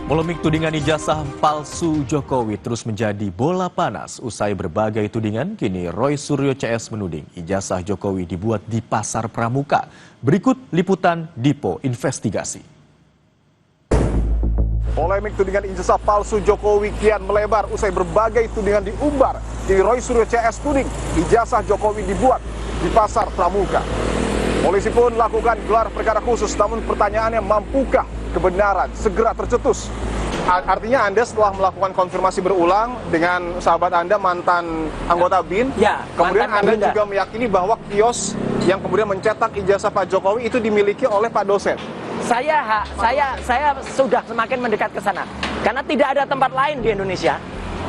Polemik tudingan ijazah palsu Jokowi terus menjadi bola panas. Usai berbagai tudingan, kini Roy Suryo CS menuding ijazah Jokowi dibuat di Pasar Pramuka. Berikut liputan Dipo Investigasi. Polemik tudingan ijazah palsu Jokowi kian melebar usai berbagai tudingan diumbar. Kini Roy Suryo CS tuding ijazah Jokowi dibuat di Pasar Pramuka. Polisi pun lakukan gelar perkara khusus, namun pertanyaannya, mampukah kebenaran segera tercetus? Artinya Anda setelah melakukan konfirmasi berulang dengan sahabat Anda, mantan anggota BIN, kemudian Anda juga meyakini bahwa kios yang kemudian mencetak ijazah Pak Jokowi itu dimiliki oleh Pak dosen. Saya sudah semakin mendekat ke sana, karena tidak ada tempat lain di Indonesia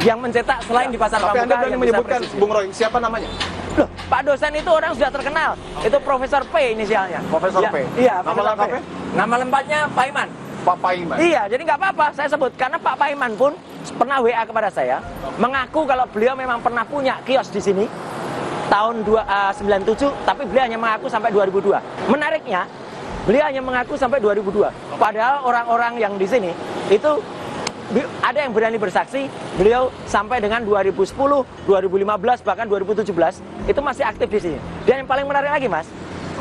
yang mencetak selain di Pasar Pramuka. Tapi Anda berani menyebutkan, Bung Roy, siapa namanya? Loh, Pak dosen itu orang sudah terkenal. Itu Profesor P inisialnya. Profesor P? Iya, nama lengkapnya? Nama lempatnya Paiman. Pak Paiman? Iya, jadi nggak apa-apa saya sebut. Karena Pak Paiman pun pernah WA kepada saya, mengaku kalau beliau memang pernah punya kios di sini tahun 97, tapi beliau hanya mengaku sampai 2002. Menariknya, beliau hanya mengaku sampai 2002. Padahal orang-orang yang di sini itu ada yang berani bersaksi, beliau sampai dengan 2010, 2015, bahkan 2017 itu masih aktif di sini. Dan yang paling menarik lagi, Mas,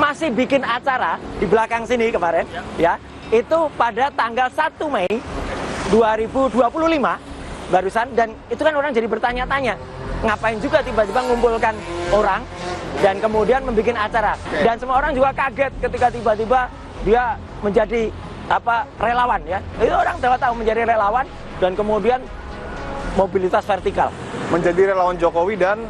masih bikin acara di belakang sini kemarin, ya, itu pada tanggal 1 Mei 2025 barusan, dan itu kan orang jadi bertanya-tanya, ngapain juga tiba-tiba mengumpulkan orang dan kemudian membuat acara. Dan semua orang juga kaget ketika tiba-tiba dia menjadi relawan, ya. Itu orang tahu menjadi relawan dan kemudian mobilitas vertikal. Menjadi relawan Jokowi dan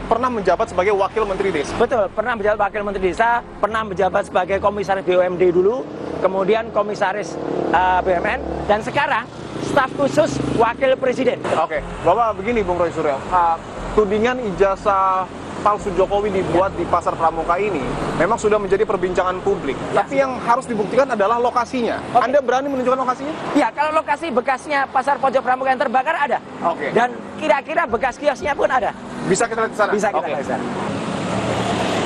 pernah menjabat sebagai wakil menteri desa. Betul, pernah menjabat wakil menteri desa, pernah menjabat sebagai komisaris BUMD dulu, kemudian komisaris BUMN, dan sekarang staf khusus wakil presiden. Oke, Bapak, begini Bung Roy Suryo, tudingan ijazah palsu Jokowi dibuat di Pasar Pramuka ini memang sudah menjadi perbincangan publik. Ya. Tapi yang harus dibuktikan adalah lokasinya. Oke. Anda berani menunjukkan lokasinya? Ya, kalau lokasi bekasnya Pasar Pojok Pramuka yang terbakar ada. Oke. Dan kira-kira bekas kiosnya pun ada. Bisa kita lihat di sana? Bisa kita lihat di sana.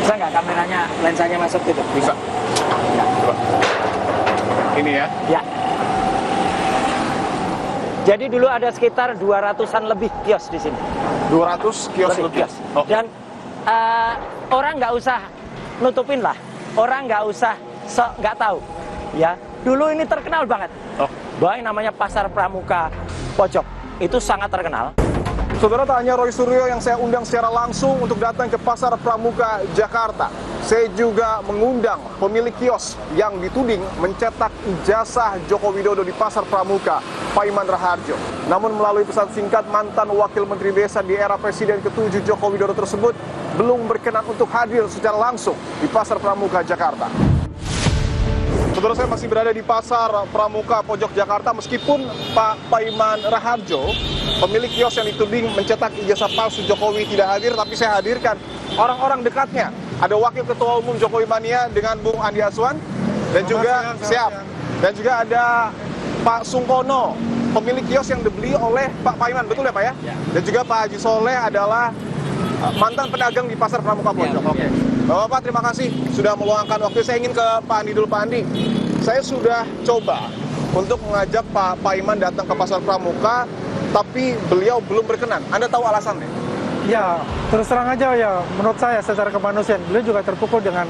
Bisa nggak kameranya, lensanya masuk gitu? Bisa. Ya. Coba. Ini ya? Ya. Jadi dulu ada sekitar 200-an lebih kios di sini. 200 kios lebih. Oh. Dan orang nggak usah nutupin lah, orang nggak usah nggak tahu, ya. Dulu ini terkenal banget, bahwa yang namanya Pasar Pramuka Pojok itu sangat terkenal. Saudara, tak hanya Roy Suryo yang saya undang secara langsung untuk datang ke Pasar Pramuka Jakarta, saya juga mengundang pemilik kios yang dituding mencetak ijazah Joko Widodo di Pasar Pramuka, Paiman Raharjo. Namun melalui pesan singkat, mantan wakil menteri desa di era Presiden ke-7 Joko Widodo tersebut belum berkenan untuk hadir secara langsung di Pasar Pramuka Jakarta. Saudara, saya masih berada di Pasar Pramuka Pojok Jakarta meskipun Pak Paiman Raharjo, pemilik kios yang dituding mencetak ijazah palsu Jokowi, tidak hadir, tapi saya hadirkan orang-orang dekatnya. Ada Wakil Ketua Umum Jokowi Mania dengan Bung Andi Aswan, dan juga dan juga ada Pak Sungkono, pemilik kios yang dibeli oleh Pak Paiman, betul ya Pak ya? Dan juga Pak Haji Soleh adalah mantan pedagang di Pasar Pramuka Pojok. Oke. Bapak, terima kasih sudah meluangkan waktu. Saya ingin ke Pak Andi dulu. Pak Andi, saya sudah coba untuk mengajak Pak Paiman datang ke Pasar Pramuka, tapi beliau belum berkenan. Anda tahu alasannya? Ya, terus terang aja ya, menurut saya secara kemanusiaan, beliau juga terpukul dengan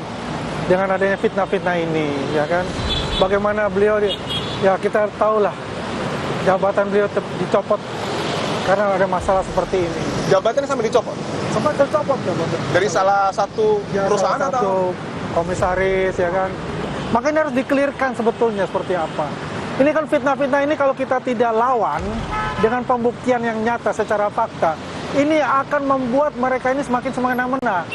adanya fitnah-fitnah ini, ya kan? Bagaimana beliau, ya kita tahulah, jabatan beliau dicopot karena ada masalah seperti ini. Jabatannya sampai dicopot? Sempat tercopot jabatan. Dari salah satu perusahaan salah atau? Komisaris, ya kan? Makanya harus dikelirkan sebetulnya seperti apa. Ini kan fitnah-fitnah ini kalau kita tidak lawan dengan pembuktian yang nyata secara fakta, ini akan membuat mereka ini semakin semena-mena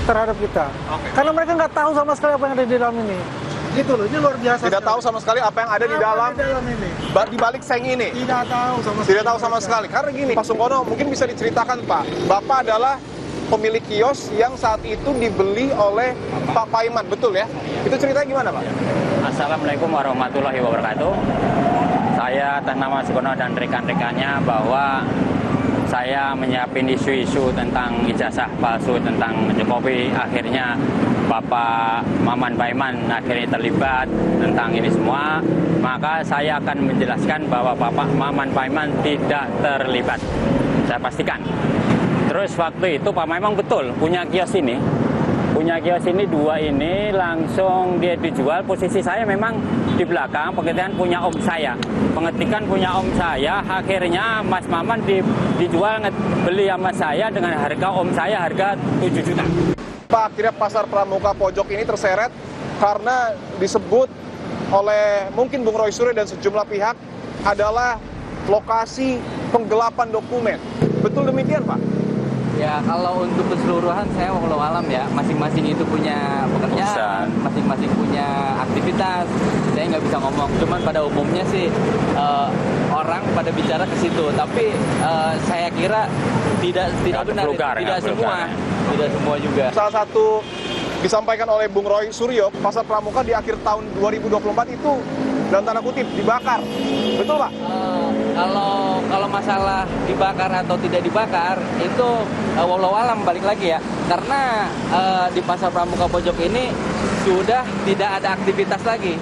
terhadap kita. Karena mereka nggak tahu sama sekali apa yang ada di dalam ini. Gitu loh, ini luar biasa. Tidak tahu sama sekali apa yang ada di dalam ini. Di balik seng ini. Tidak tahu sama sekali. Tidak tahu sama sekali. Karena gini, Pak Sungkono, mungkin bisa diceritakan Pak, Bapak adalah pemilik kios yang saat itu dibeli oleh Pak Paiman, betul ya? Itu ceritanya gimana Pak? Assalamualaikum warahmatullahi wabarakatuh. Saya atas nama Sungkono dan rekan-rekannya bahwa saya menyiapin isu-isu tentang ijazah palsu tentang Jokowi, akhirnya Bapak Maman Paiman akhirnya terlibat tentang ini semua, maka saya akan menjelaskan bahwa Bapak Maman Paiman tidak terlibat. Saya pastikan. Terus waktu itu Pak memang betul punya kios ini. Punya kios ini 2 ini langsung dia dijual. Posisi saya memang di belakang, pengetikan punya om saya. Pengetikan punya om saya, akhirnya Mas Maman dijual beli sama saya dengan harga om saya harga 7 juta. Pak, akhirnya pasar Pramuka Pojok ini terseret karena disebut oleh mungkin Bung Roy Suryo dan sejumlah pihak adalah lokasi penggelapan dokumen. Betul demikian, Pak? Ya, kalau untuk keseluruhan saya walau alam ya, masing-masing itu punya pekerjaan, masing-masing punya aktivitas. Saya nggak bisa ngomong, cuman pada umumnya sih orang pada bicara ke situ. Tapi saya kira tidak benar, tidak semua juga. Salah satu disampaikan oleh Bung Roy Suryo, pasar Pramuka di akhir tahun 2024 itu dalam tanda kutip dibakar. Betul, Pak? Kalau masalah dibakar atau tidak dibakar itu walau alam balik lagi ya, karena di pasar Pramuka Pojok ini sudah tidak ada aktivitas lagi.